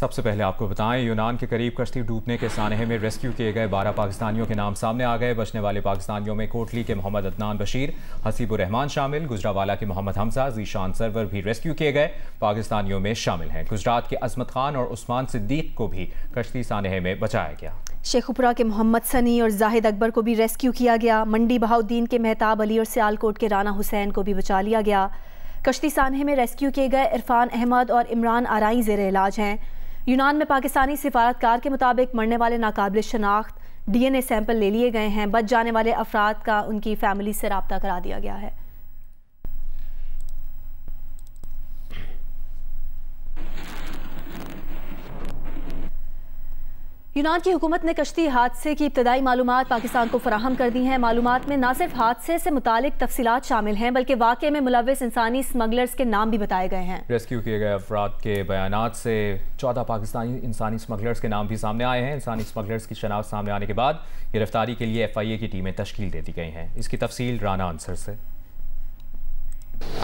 सबसे पहले आपको बताएं, यूनान के करीब कश्ती डूबने के सानहे में रेस्क्यू किए गए 12 पाकिस्तानियों के नाम सामने आ गए। बचने वाले पाकिस्तानियों में कोटली के मोहम्मद अदनान बशीर, हसीबुर रहमान शामिल। गुजरावाला के मोहम्मद हमजा, जीशान सरवर भी रेस्क्यू किए गए पाकिस्तानियों में शामिल हैं। गुजरात के अजमत खान और उस्मान सिद्दीक को भी कश्ती सानहे में बचाया गया। शेखुपुरा के मोहम्मद सनी और जाहिद अकबर को भी रेस्क्यू किया गया। मंडी बहाउद्दीन के मेहताब अली और सियालकोट के राना हुसैन को भी बचा लिया गया। कश्ती सानहे में रेस्क्यू किए गए इरफान अहमद और इमरान आराई ज़ेरे इलाज हैं। यूनान में पाकिस्तानी सिफारतकार के मुताबिक मरने वाले नाकाबिल शनाख्त DNA सैंपल ले लिए गए हैं। बच जाने वाले अफराद का उनकी फैमिली से रब्ता करा दिया गया है। यूनान की हुकूमत ने कश्ती हादसे की इब्तदाई मालूमात पाकिस्तान को फराहम कर दी हैं। मालूमात में न सिर्फ हादसे से मुतालिक तफसीलात शामिल हैं बल्कि वाक़े में मुलव्विस इंसानी स्मगलर्स के नाम भी बताए गए हैं। रेस्क्यू किए गए अफराद के बयानात से 14 पाकिस्तानी इंसानी स्मगलर्स के नाम भी सामने आए हैं। इंसानी स्मगलर्स की शनाख्त सामने आने के बाद गिरफ्तारी के लिए FIA की टीमें तश्कील दे दी गई हैं। इसकी तफसील राना अंसर से।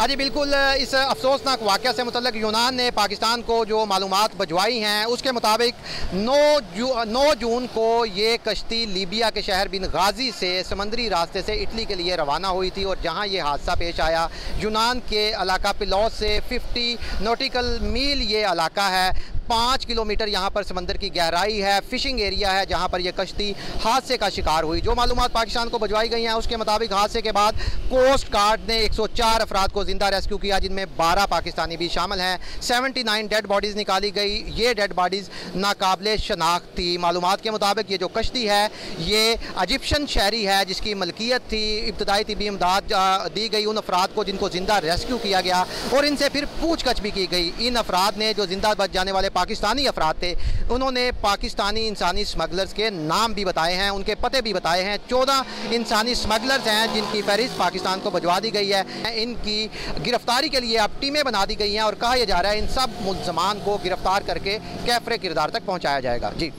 जी बिल्कुल, इस अफसोसनाक वाक़या से मुतल्लिक़ यूनान ने पाकिस्तान को जो मालूमात भिजवाई हैं उसके मुताबिक 9 जून को ये कश्ती लीबिया के शहर बिन गाजी से समंदरी रास्ते से इटली के लिए रवाना हुई थी और जहां ये हादसा पेश आया, यूनान के इलाका पिलौस से 50 नॉटिकल मील ये इलाका है। 5 किलोमीटर यहाँ पर समंदर की गहराई है, फिशिंग एरिया है जहाँ पर यह कश्ती हादसे का शिकार हुई। जो मालूमात पाकिस्तान को भिजवाई गई हैं उसके मुताबिक हादसे के बाद कोस्ट गार्ड ने 104 अफराद को जिंदा रेस्क्यू किया, जिनमें 12 पाकिस्तानी भी शामिल हैं। 79 डेड बॉडीज़ निकाली गई। ये डेड बॉडीज़ नाकाबिले शनाख्त थी। मालूमात के मुताबिक ये जो कश्ती है ये इजिप्शियन शहरी है जिसकी मलकियत थी। इब्तदाई तिब्बी इमदाद दी गई उन अफराद को जिनको जिंदा रेस्क्यू किया गया और इनसे फिर पूछगछ भी की गई। इन अफराद ने जो जिंदा बच जाने वाले पाकिस्तानी अफराद थे उन्होंने पाकिस्तानी इंसानी स्मगलर्स के नाम भी बताए हैं, उनके पते भी बताए हैं। 14 इंसानी स्मगलर्स हैं जिनकी फहरिस्त पाकिस्तान को भिजवा दी गई है। इनकी गिरफ्तारी के लिए अब टीमें बना दी गई हैं और कहा यह जा रहा है इन सब मुल्ज़मान को गिरफ्तार करके कैफरे किरदार तक पहुँचाया जाएगा। जी,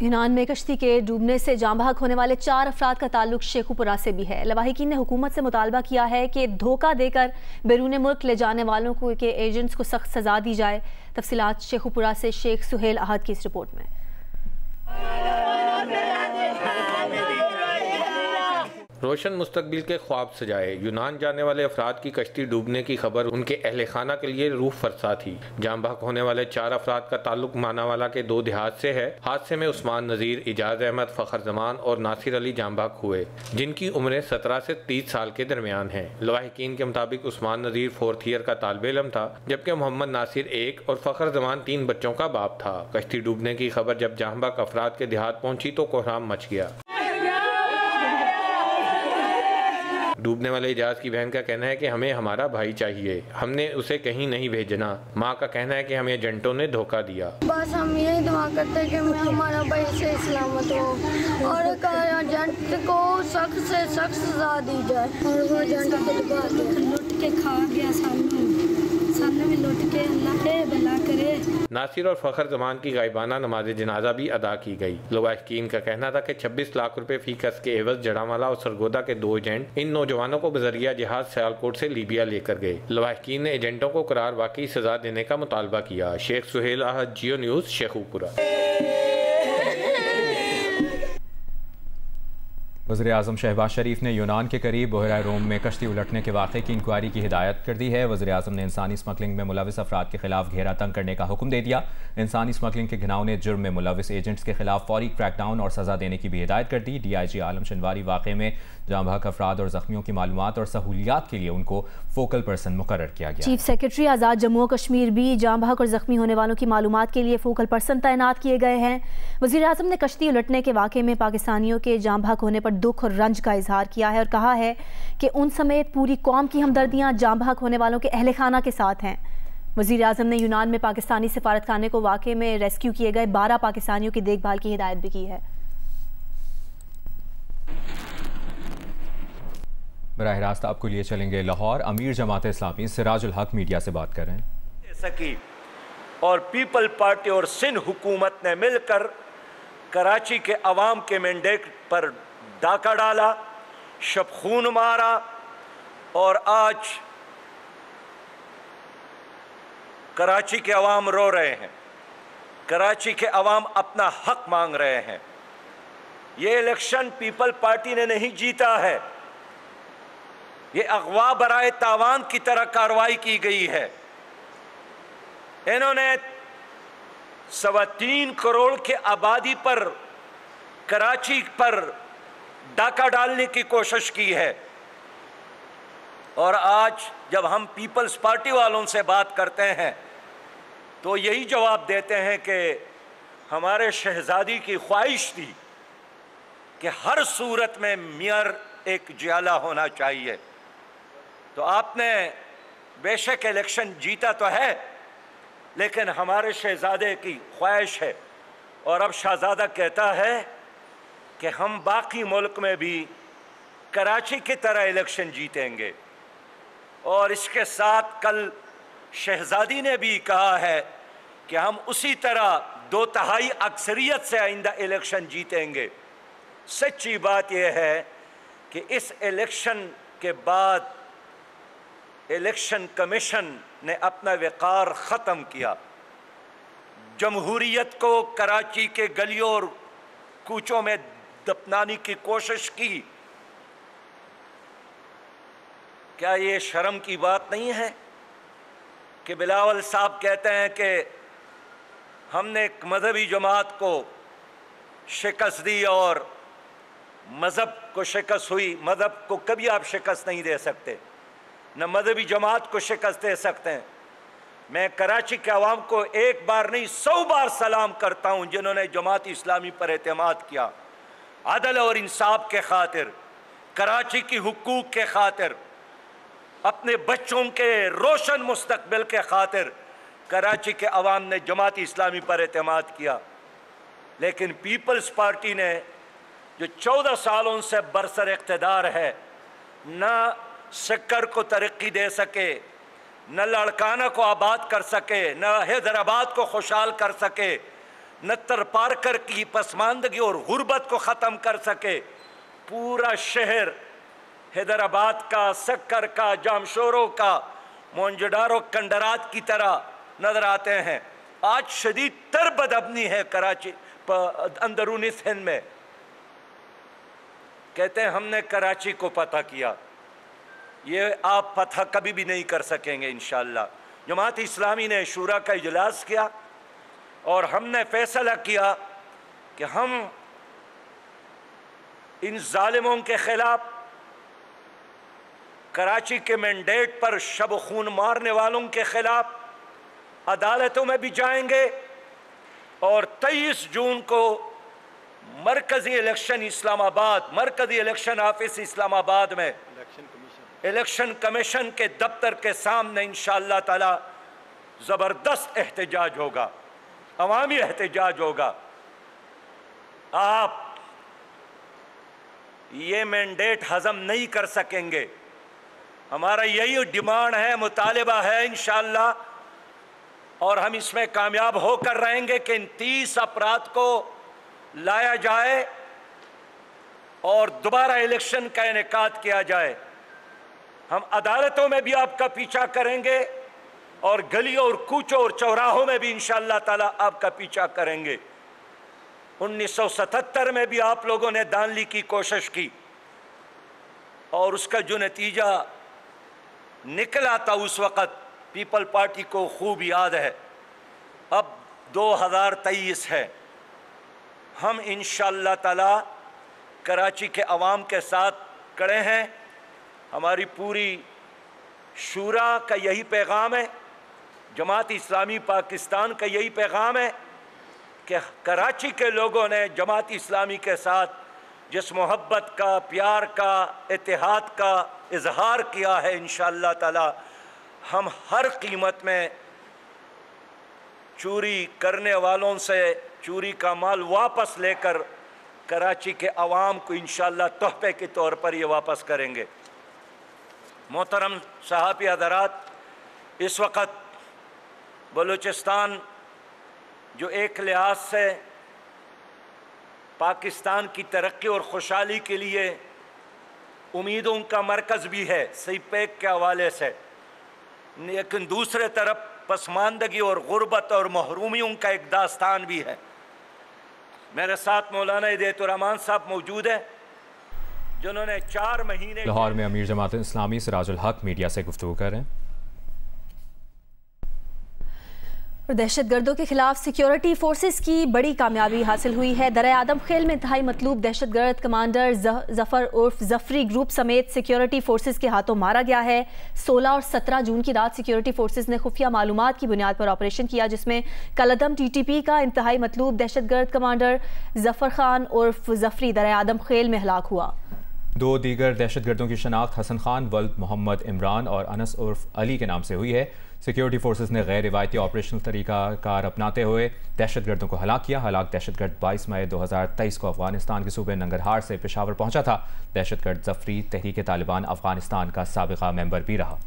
यूनान में कश्ती के डूबने से जाँ बहक होने वाले 4 अफराद का ताल्लुक शेखुपुरा से भी है। लवाहिकीन ने हुकूमत से मुतालबा किया है कि धोखा देकर बैरून मुल्क ले जाने वालों को के एजेंट्स को सख्त सजा दी जाए। तफसीलात शेखुपुरा से शेख सुहेल अहद की इस रिपोर्ट में। रोशन मुस्तकबिल के ख्वाब सजाए। यूनान जाने वाले अफराद की कश्ती डूबने की खबर उनके अहले खाना के लिए रूह फरसा थी। जाँ बहक होने वाले 4 अफराद का ताल्लुक मानावाला के 2 देहात से है। हादसे में उस्मान नज़ीर, इजाज़ अहमद, फ़खर जमान और नासिर अली जाँ बहक हुए, जिनकी उम्रें 17 से 30 साल के दरमियान हैं। लवाहिकीन के मुताबिक उस्मान नज़ीर 4th ईयर का तालिब इल्म था, जबकि मोहम्मद नासिर 1 और फ़खर जमान 3 बच्चों का बाप था। कश्ती डूबने की खबर जब जाँ बहक अफराद के देहात पहुंची तो कोहराम मच गया। डूबने वाले इजाज की बहन का कहना है कि हमें हमारा भाई चाहिए, हमने उसे कहीं नहीं भेजना। माँ का कहना है कि हमें एजेंटों ने धोखा दिया। बस हम यही दुआ करते हैं कि हमारा भाई से सलामत हो और एजेंट को सख्त से सख्त सजा दी जाए। और वो एजेंट लुट के खा गया, सामने भी लुट के अल्लाह भला करे। नासिर और फ़खर जमान की गायबाना नमाज जनाजा भी अदा की गई। लवाहिकीन का कहना था कि 26 लाख रुपए फी कस के एवज जड़ामाला और सरगोदा के 2 एजेंट इन नौजवानों को बजरिया जहाज सियालकोट से लीबिया लेकर गए। लवाहिकीन ने एजेंटों को करार वाकई सजा देने का मुतालबा किया। शेख सुहेल अहद, जियो न्यूज़, शेखुपुरा। वज़ीर-ए-आज़म शहबाज शरीफ ने यूनान के करीब बहरा रोम में कश्ती उलटने के वाक़े की इंक्वायरी की हिदायत कर दी है। वज़ीर-ए-आज़म ने इंसानी स्मगलिंग में मुलविस अफराद के खिलाफ घेरा तंग करने का हुक्म दे दिया। इंसानी स्मगलिंग के घिनौने जुर्म में मुलविस एजेंट्स के खिलाफ फौरी क्रैकडाउन और सज़ा देने की भी हिदायत कर दी। DIG आलम शनवारी वाक़े में जाँ बहक अफराद और ज़ख्मियों की मालूमात और सहूलियात के लिए उनको फोकल पर्सन मुकर्रर किया गया। चीफ सेक्रेटरी आज़ाद जम्मू कश्मीर भी जाँ बहक और ज़ख्मी होने वालों की मालूमात के लिए फोकल पर्सन तैनात किए गए हैं। वज़ीर-ए-आज़म ने कश्ती उलटने के वाक़े में पाकिस्तानियों के जाँ बहक होने पर दुख और रंज का इजहार किया है और कहा है कि उन समेत पूरी कौम की हमदर्दियाँ जाँ बहक होने वालों के अहले खाना के साथ हैं। वज़ीर-ए-आज़म ने यूनान में पाकिस्तानी सिफारतखाने को वाक़े में रेस्क्यू किए गए 12 पाकिस्तानियों की देखभाल की हिदायत भी की है। बराह रास्त आपको लिए चलेंगे लाहौर। अमीर जमात इस्लामी सिराजुल हक मीडिया से बात कर रहे हैं। सकी और पीपल पार्टी और सिंध हुकूमत ने मिलकर कराची के अवाम के मैंडेट पर डाका डाला, शबखून मारा और आज कराची के अवाम रो रहे हैं, कराची के अवाम अपना हक मांग रहे हैं। ये इलेक्शन पीपल पार्टी ने नहीं जीता है, ये अगवा बराए तावान की तरह कार्रवाई की गई है। इन्होंने 3.25 करोड़ के आबादी पर कराची पर डाका डालने की कोशिश की है। और आज जब हम पीपल्स पार्टी वालों से बात करते हैं तो यही जवाब देते हैं कि हमारे शहजादी की ख्वाहिश थी कि हर सूरत में मेयर एक जियाला होना चाहिए। तो आपने बेशक इलेक्शन जीता तो है, लेकिन हमारे शहजादे की ख्वाहिश है। और अब शहजादा कहता है कि हम बाकी मुल्क में भी कराची की तरह इलेक्शन जीतेंगे। और इसके साथ कल शहजादी ने भी कहा है कि हम उसी तरह 2/3 अक्सरियत से आइंदा इलेक्शन जीतेंगे। सच्ची बात यह है कि इस इलेक्शन के बाद इलेक्शन कमीशन ने अपना वक़ार ख़त्म किया। जमहूरियत को कराची के गलियों और कूचों में दफनाने की कोशिश की। क्या ये शर्म की बात नहीं है कि बिलावल साहब कहते हैं कि हमने एक मजहबी जमात को शिकस्त दी और मज़हब को शिकस्त हुई। मज़हब को कभी आप शिकस्त नहीं दे सकते, न मजहबी जमात को शिकस्त दे सकते हैं। मैं कराची के अवाम को एक बार नहीं 100 बार सलाम करता हूँ जिन्होंने जमात इस्लामी पर एतमाद किया। अदल और इंसाफ के खातिर, कराची की हुकूक के खातिर, अपने बच्चों के रोशन मुस्तकबिल के खातिर कराची के अवाम ने जमात इस्लामी पर एतमाद किया। लेकिन पीपल्स पार्टी ने जो 14 सालों से बरसर इक़्तिदार है, न शक्कर को तरक्की दे सके, न लाड़काना को आबाद कर सके, न हैदराबाद को खुशहाल कर सके, न तरपारकर की पसमानदगी और गुर्बत को ख़त्म कर सके। पूरा शहर हैदराबाद का, शक्कर का, जामशोरों का, मोहनजोदारो कंडरात की तरह नजर आते हैं। आज शदीद तर बदअमनी है कराची अंदरूनी सिंध में। कहते हैं हमने कराची को पता किया। ये आप फतह कभी भी नहीं कर सकेंगे इंशाअल्लाह। जमात इस्लामी ने शूरा का इजलास किया और हमने फैसला किया कि हम इन जालिमों के खिलाफ कराची के मैंडेट पर शब खून मारने वालों के खिलाफ अदालतों में भी जाएंगे। और 23 जून को मरकजी इलेक्शन इस्लामाबाद, मरकजी इलेक्शन ऑफिस इस्लामाबाद में इलेक्शन कमीशन के दफ्तर के सामने इंशाअल्लाह ताला ज़बरदस्त एहतजाज होगा, अवामी एहतजाज होगा। आप ये मैंडेट हजम नहीं कर सकेंगे। हमारा यही डिमांड है, मुतालिबा है इंशाअल्लाह, और हम इसमें कामयाब होकर रहेंगे कि इन 30 अफराद को लाया जाए और दोबारा इलेक्शन का इनेकाद किया जाए। हम अदालतों में भी आपका पीछा करेंगे और गलियों और कूचों और चौराहों में भी इंशाअल्लाह ताला आपका पीछा करेंगे। 1977 में भी आप लोगों ने धांधली की कोशिश की और उसका जो नतीजा निकला था उस वक़्त पीपल पार्टी को खूब याद है। अब 2023 है। हम इंशाअल्लाह ताला कराची के अवाम के साथ खड़े हैं। हमारी पूरी शूरा का यही पैगाम है, जमात इस्लामी पाकिस्तान का यही पैगाम है कि कराची के लोगों ने जमात इस्लामी के साथ जिस मोहब्बत का, प्यार का, इत्तेहाद का इजहार किया है, इंशाअल्लाह ताला हम हर कीमत में चोरी करने वालों से चोरी का माल वापस लेकर कराची के अवाम को इंशाअल्लाह तोहफे के तौर पर ये वापस करेंगे। मोहतरम सहाफ़ी हज़रात, इस वक़्त बलूचिस्तान जो एक लिहाज से पाकिस्तान की तरक्की और खुशहाली के लिए उम्मीदों का मरकज़ भी है सी पैक के हवाले से, लेकिन दूसरे तरफ पसमानदगी और गुर्बत और महरूमियों का एक दास्तान भी है। मेरे साथ मौलाना हिदायतुर्रहमान साहब मौजूद है, जिन्होंने 4 महीने। लाहौर में अमीर जमात इस्लामी सिराजुल हक मीडिया से गुफ्तगू कर रहे हैं। दहशतगर्दों के खिलाफ सिक्योरिटी फोर्सेस की बड़ी कामयाबी हासिल हुई है। दरिया आदम खेल में इंतहाई मतलूब दहशतगर्द कमांडर जफर उर्फ जफरी ग्रुप समेत सिक्योरिटी फोर्सेस के हाथों मारा गया है। 16 और 17 जून की रात सिक्योरिटी फोर्सेस ने खुफिया मालूमात की बुनियाद पर ऑपरेशन किया, जिसमें कलदम TTP का इंतहाई मतलूब दहशतगर्द कमांडर जफर खान उर्फ जफरी दरिया आदम खेल में हलाक हुआ। 2 दीगर दहशतगर्दों की शनाख्त हसन खान वल्द मोहम्मद इमरान और अनस उर्फ अली के नाम से हुई है। सिक्योरिटी फोर्सेस ने गैर रिवायती ऑपरेशनल तरीकाकार अपनाते हुए दहशतगर्दों को हलाक किया। हलाक दहशतगर्द 22 मई 2023 को अफगानिस्तान के सूबे नंगरहार से पेशावर पहुंचा था। दहशतगर्द जफरी तहरीक तालिबान अफगानिस्तान का साबिका मेंबर भी रहा।